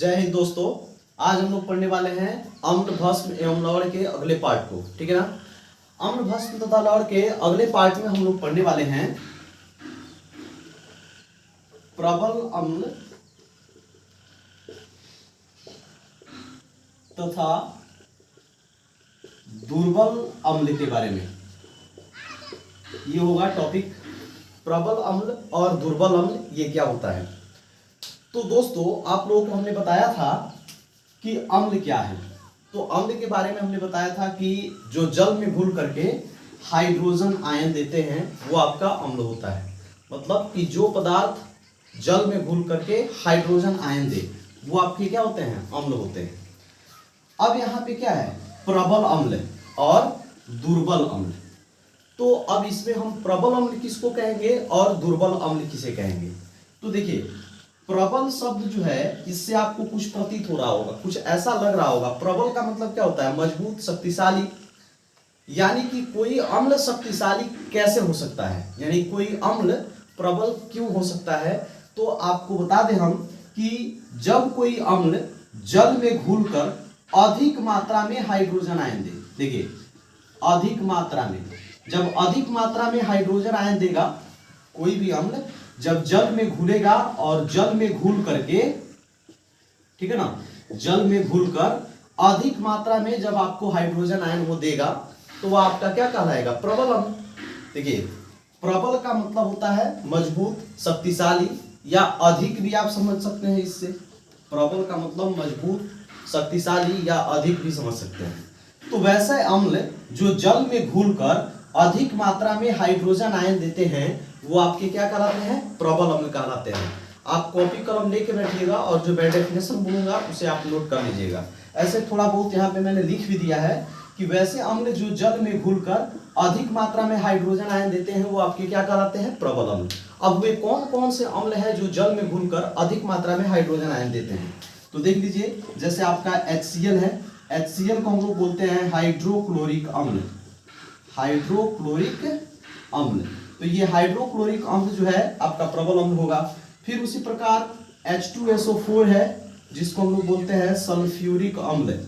जय हिंद दोस्तों। आज हम लोग पढ़ने वाले हैं अम्ल भस्म एवं लवण के अगले पार्ट को। ठीक है ना। अम्ल भस्म तथा लवण के अगले पार्ट में हम लोग पढ़ने वाले हैं प्रबल अम्ल तथा दुर्बल अम्ल के बारे में। ये होगा टॉपिक, प्रबल अम्ल और दुर्बल अम्ल ये क्या होता है। तो दोस्तों आप लोगों को हमने बताया था कि अम्ल क्या है। तो अम्ल के बारे में हमने बताया था कि जो जल में घुल करके हाइड्रोजन आयन देते हैं वो आपका अम्ल होता है। मतलब कि जो पदार्थ जल में घुल करके हाइड्रोजन आयन दे वो आपके क्या होते हैं, अम्ल होते हैं। अब यहाँ पे क्या है, प्रबल अम्ल और दुर्बल अम्ल। तो अब इसमें हम प्रबल अम्ल किसको कहेंगे और दुर्बल अम्ल किसे कहेंगे। तो देखिए, प्रबल शब्द जो है इससे आपको कुछ प्रतीत हो रहा होगा, कुछ ऐसा लग रहा होगा। प्रबल का मतलब क्या होता है, मजबूत, शक्तिशाली। यानी कि कोई अम्ल शक्तिशाली कैसे हो सकता है, यानी कोई अम्ल प्रबल क्यों हो सकता है। तो आपको बता दें हम कि जब कोई अम्ल जल में घुलकर अधिक मात्रा में हाइड्रोजन आयन दे, देखिए अधिक मात्रा में, जब अधिक मात्रा में हाइड्रोजन आयन देगा कोई भी अम्ल, जब जल में घुलेगा और जल में घुल करके, ठीक है ना, जल में घुलकर अधिक मात्रा में जब आपको हाइड्रोजन आयन वो देगा तो वो आपका क्या कहलाएगा, प्रबल अम्ल। देखिए प्रबल का मतलब होता है मजबूत, शक्तिशाली या अधिक भी आप समझ सकते हैं इससे। प्रबल का मतलब मजबूत, शक्तिशाली या अधिक भी समझ सकते हैं। तो वैसे अम्ल जो जल में घुलकर अधिक मात्रा में हाइड्रोजन आयन देते हैं वो आपके क्या कहलाते हैं, प्रबल अम्ल कहलाते हैं। आप कॉपी कलम लेके बैठिएगा और जो मैं डेफिनेशन बोलूंगा उसे आप नोट कर लीजिएगा। ऐसे थोड़ा बहुत यहाँ पे मैंने लिख भी दिया है कि वैसे अम्ल जो जल में घुलकर अधिक मात्रा में हाइड्रोजन आयन देते हैं वो आपके क्या कहलाते हैं, प्रबल अम्ल। अब वे कौन कौन से अम्ल हैं जो जल में घुलकर अधिक मात्रा में हाइड्रोजन आयन देते हैं। तो देख लीजिए, जैसे आपका HCl है, HCl को हम लोग बोलते हैं हाइड्रोक्लोरिक अम्ल, हाइड्रोक्लोरिक अम्ल। तो ये हाइड्रोक्लोरिक अम्ल जो है आपका प्रबल अम्ल होगा। फिर उसी प्रकार H2SO4 है जिसको हम लोग बोलते हैं सल्फ्यूरिक अम्ल,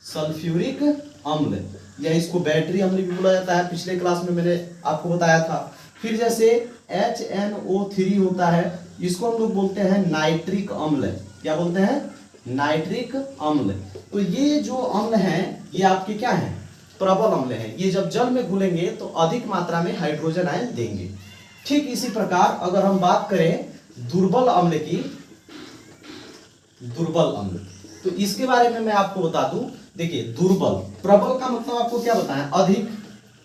सल्फ्यूरिक अम्ल, या इसको बैटरी अम्ल भी बोला जाता है। पिछले क्लास में मैंने आपको बताया था। फिर जैसे HNO3 होता है, इसको हम लोग बोलते हैं नाइट्रिक अम्ल। क्या बोलते हैं, नाइट्रिक अम्ल। तो ये जो अम्ल हैं ये आपके क्या हैं, प्रबल अम्ल हैं। ये जब जल में घुलेंगे तो अधिक मात्रा में हाइड्रोजन आयन देंगे। ठीक इसी प्रकार अगर हम बात करें दुर्बल अम्ल की, दुर्बल अम्ल, तो इसके बारे में मैं आपको बता दूं। देखिए दुर्बल, प्रबल का मतलब आपको क्या बताएं, अधिक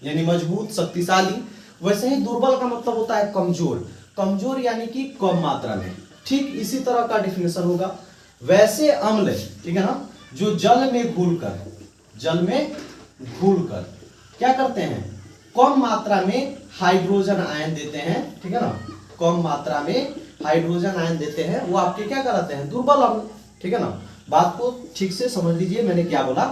यानी मजबूत, शक्तिशाली। वैसे ही दुर्बल का मतलब होता है कमजोर, कमजोर यानी कि कम मात्रा में। ठीक इसी तरह का डिफिनेशन होगा। वैसे अम्ल, ठीक है ना, जो जल में घुलकर, जल में घुलकर क्या करते हैं, कम मात्रा में हाइड्रोजन आयन देते हैं, ठीक है ना, कम मात्रा में हाइड्रोजन आयन देते हैं वो आपके क्या कहलाते हैं, दुर्बल अम्ल। ठीक है ना। बात को ठीक से समझ लीजिए, मैंने क्या बोला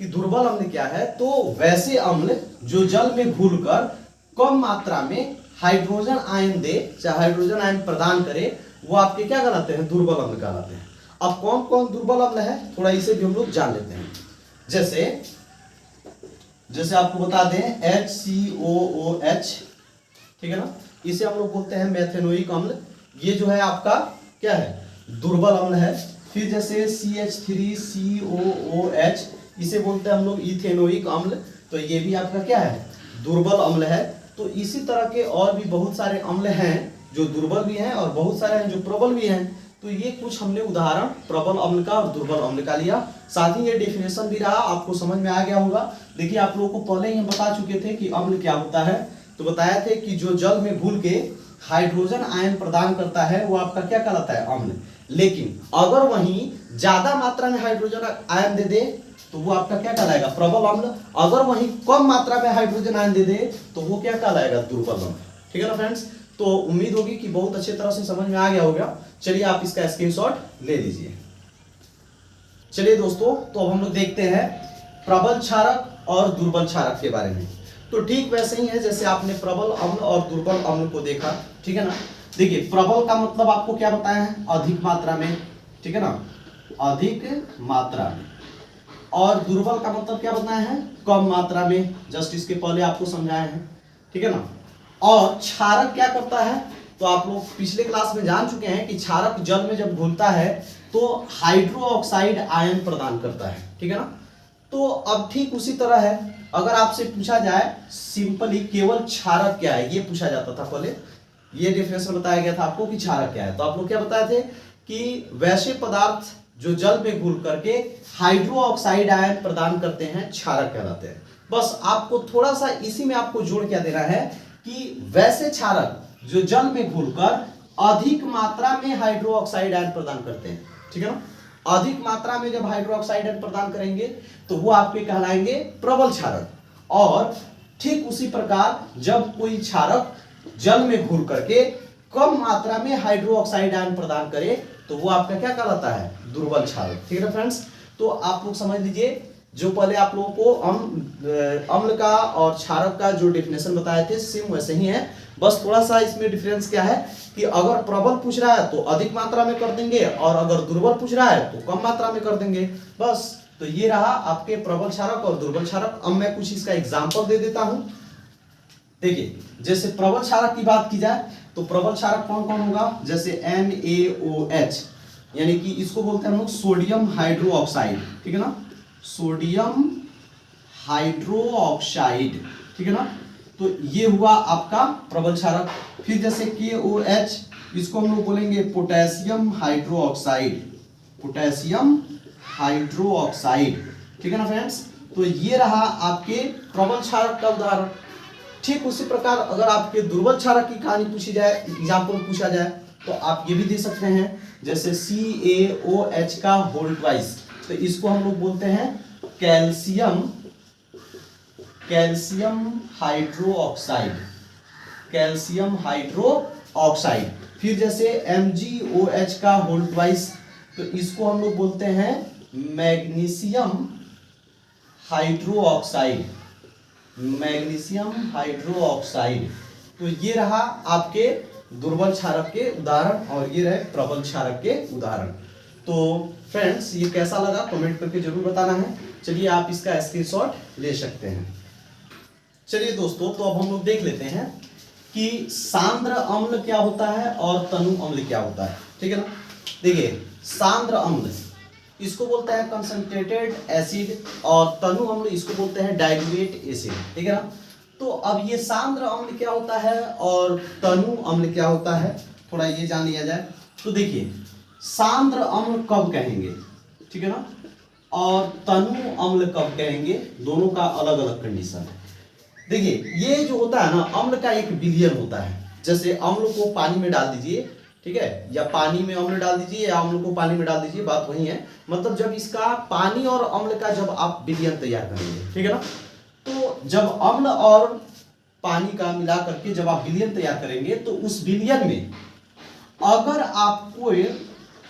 कि दुर्बल अम्ल क्या है। तो वैसे अम्ल जो जल में घुलकर कम मात्रा में हाइड्रोजन आयन दे, चाहे हाइड्रोजन आयन प्रदान करे, वो आपके क्या कहलाते हैं, दुर्बल अम्ल कहलाते हैं। अब कौन कौन दुर्बल अम्ल है थोड़ा इसे भी हम लोग जान लेते हैं। जैसे आपको बता दें HCOOH, ठीक है ना, इसे हम लोग बोलते हैं मेथेनोइक अम्ल। ये जो है आपका क्या है, दुर्बल अम्ल है। फिर जैसे CH3COOH, इसे बोलते हैं हम लोग इथेनोइक अम्ल। तो ये भी आपका क्या है, दुर्बल अम्ल है। तो इसी तरह के और भी बहुत सारे अम्ल हैं जो दुर्बल भी हैं और बहुत सारे हैं जो प्रबल भी हैं। तो ये कुछ हमने उदाहरण प्रबल अम्ल का और दुर्बल अम्ल का लिया। साथ ही ये डेफिनेशन भी रहा, आपको समझ में आ गया होगा। देखिए आप लोगों को पहले ही हम बता चुके थे कि अम्ल क्या होता है। तो बताया थे कि जो जल में घुल के हाइड्रोजन आयन प्रदान करता है वो आपका क्या कहलाता है, अम्ल। लेकिन अगर वहीं ज्यादा मात्रा में हाइड्रोजन आयन दे दे तो वो आपका क्या कहलाएगा, प्रबल अम्ल। अगर वहीं कम मात्रा में हाइड्रोजन आयन दे दे तो वो क्या कहलाएगा, दुर्बल अम्ल। ठीक है ना फ्रेंड्स। तो उम्मीद होगी कि बहुत अच्छे तरह से समझ में आ गया होगा। चलिए आप इसका स्क्रीनशॉट ले लीजिए। चलिए दोस्तों, तो अब हम लोग देखते हैं प्रबल क्षारक और दुर्बल क्षारक के बारे में। तो ठीक वैसे ही है जैसे आपने प्रबल अम्ल और दुर्बल अम्ल को देखा, ठीक है ना। देखिए प्रबल का मतलब आपको क्या बताया है, अधिक मात्रा में, ठीक है ना, अधिक मात्रा में, और दुर्बल का मतलब क्या बताया है, कम मात्रा में, जस्ट इसके पहले आपको समझाए हैं, ठीक है ना। और क्षारक क्या करता है, तो आप लोग पिछले क्लास में जान चुके हैं कि क्षारक जल में जब घुलता है तो हाइड्रोक्साइड आयन प्रदान करता है, ठीक है ना। तो अब ठीक उसी तरह है, अगर आपसे पूछा जाए सिंपली केवल क्षारक क्या है, ये पूछा जाता था पहले, ये डेफिनेशन बताया गया था आपको कि क्षारक क्या है, तो आप लोग क्या बताए थे कि वैसे पदार्थ जो जल में घुल करके हाइड्रोक्साइड आयन प्रदान करते हैं क्षारक कहलाते हैं। बस आपको थोड़ा सा इसी में आपको जोड़ क्या देना है कि वैसे क्षारक जो जल में घुलकर अधिक मात्रा में हाइड्रोक्साइड आयन प्रदान करते हैं, ठीक है ना। अधिक मात्रा में जब हाइड्रोक्साइड आयन प्रदान करेंगे तो वो आपके कहलाएंगे प्रबल क्षारक। और ठीक उसी प्रकार जब कोई क्षारक जल में घुल करके कम मात्रा में हाइड्रोक्साइड आयन प्रदान करे तो वो आपका क्या कहलाता है, दुर्बल क्षारक, ठीक है ना फ्रेंड्स। तो आप लोग समझ लीजिए, जो पहले आप लोगों को अम्ल का और क्षारक का जो डेफिनेशन बताए थे सेम वैसे ही है, बस थोड़ा सा इसमें डिफरेंस क्या है कि अगर प्रबल पूछ रहा है तो अधिक मात्रा में कर देंगे, और अगर दुर्बल पूछ रहा है तो कम मात्रा में कर देंगे, बस। तो ये रहा आपके प्रबल क्षारक और दुर्बल क्षारक। अब मैं कुछ इसका एग्जाम्पल दे देता हूं। देखिए, जैसे प्रबल क्षारक की बात की जाए तो प्रबल क्षारक कौन कौन होगा, जैसे NaOH, यानी कि इसको बोलते हैं हम लोग सोडियम हाइड्रोक्साइड, ठीक है ना, सोडियम हाइड्रोक्साइड, ठीक है ना। तो ये हुआ आपका प्रबल क्षारक। फिर जैसे KOH, इसको हम लोग बोलेंगे पोटेशियम हाइड्रोक्साइड, पोटेशियम हाइड्रोक्साइड, ठीक है ना फ्रेंड्स। तो ये रहा आपके प्रबल क्षारक का उदाहरण। ठीक उसी प्रकार अगर आपके दुर्बल क्षारक की कहानी पूछी जाए, एग्जाम्पल पूछा जाए, तो आप ये भी दे सकते हैं, जैसे CaOH का होल ट्वाइस, तो इसको हम लोग बोलते हैं कैल्शियम हाइड्रोक्साइड, कैल्शियम हाइड्रोक्साइड। फिर जैसे MgOH का होल ट्वाइस, तो इसको हम लोग बोलते हैं मैग्नीशियम हाइड्रोक्साइड, मैग्नीशियम हाइड्रोक्साइड। तो ये रहा आपके दुर्बल क्षारक के उदाहरण और ये रहे प्रबल क्षारक के उदाहरण। तो फ्रेंड्स, ये कैसा लगा कमेंट करके जरूर बताना है। चलिए आप इसका स्क्रीनशॉट ले सकते हैं। चलिए दोस्तों, तो अब हम लोग देख लेते हैं कि सांद्र अम्ल क्या होता है और तनु अम्ल क्या होता है, ठीक है ना। देखिए, सांद्र अम्ल इसको बोलते हैं कंसंट्रेटेड एसिड, और तनु अम्ल इसको बोलते हैं डाइल्यूट एसिड, ठीक है ना। तो अब ये सांद्र अम्ल क्या होता है और तनु अम्ल क्या होता है, थोड़ा ये जान लिया जाए। तो देखिए, सांद्र अम्ल कब कहेंगे, ठीक है ना, और तनु अम्ल कब कहेंगे, दोनों का अलग अलग कंडीशन है। देखिए, ये जो होता है ना, अम्ल का एक विलयन होता है। जैसे अम्ल को पानी में डाल दीजिए, ठीक है, या पानी में अम्ल डाल दीजिए या अम्ल को पानी में डाल दीजिए, बात वही है। मतलब जब इसका पानी और अम्ल का जब आप विलयन तैयार करेंगे, ठीक है ना, तो जब अम्ल और पानी का मिला करके जब आप विलयन तैयार करेंगे तो उस विलयन में अगर आपको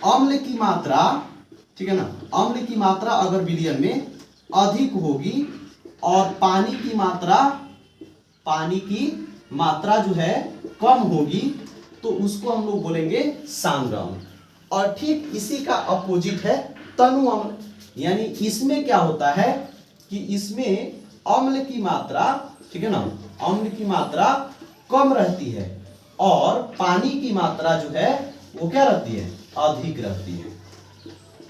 अम्ल की मात्रा, ठीक है ना, अम्ल की मात्रा अगर विलयन में अधिक होगी और पानी की मात्रा जो है कम होगी, तो उसको हम लोग बोलेंगे सांद्र अम्ल। और ठीक इसी का अपोजिट है तनु अम्ल। यानी इसमें क्या होता है कि इसमें अम्ल की मात्रा, ठीक है ना, अम्ल की मात्रा कम रहती है और पानी की मात्रा जो है वो क्या रहती है, अधिक रहती है,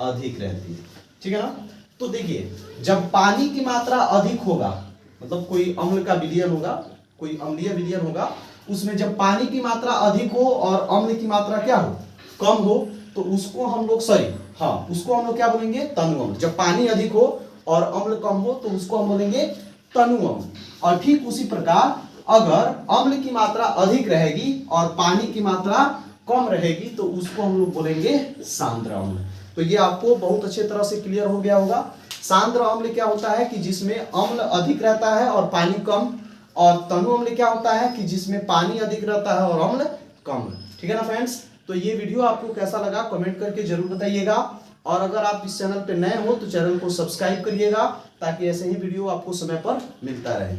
अधिक रहती है, ठीक है ना। तो देखिए, जब पानी की मात्रा अधिक होगा, मतलब कोई अम्ल का विलयन होगा, कोई अम्लीय विलयन होगा, उसमें जब पानी की मात्रा अधिक हो और अम्ल की मात्रा क्या हो, कम हो, तो उसको हम लोग उसको हम लोग क्या बोलेंगे, तनु अम्ल। जब पानी अधिक हो और अम्ल कम हो तो उसको हम बोलेंगे तनु अम्ल। और ठीक उसी प्रकार अगर अम्ल की मात्रा अधिक रहेगी और पानी की मात्रा कम रहेगी तो उसको हम लोग बोलेंगे सांद्र अम्ल। तो ये आपको बहुत अच्छे तरह से क्लियर हो गया होगा। सांद्र अम्ल क्या होता है कि जिसमें अम्ल अधिक रहता है और पानी कम, और तनु अम्ल क्या होता है कि जिसमें पानी अधिक रहता है और अम्ल कम, ठीक है ना फ्रेंड्स। तो ये वीडियो आपको कैसा लगा कमेंट करके जरूर बताइएगा, और अगर आप इस चैनल पे नए हो तो चैनल को सब्सक्राइब करिएगा ताकि ऐसे ही वीडियो आपको समय पर मिलता रहे।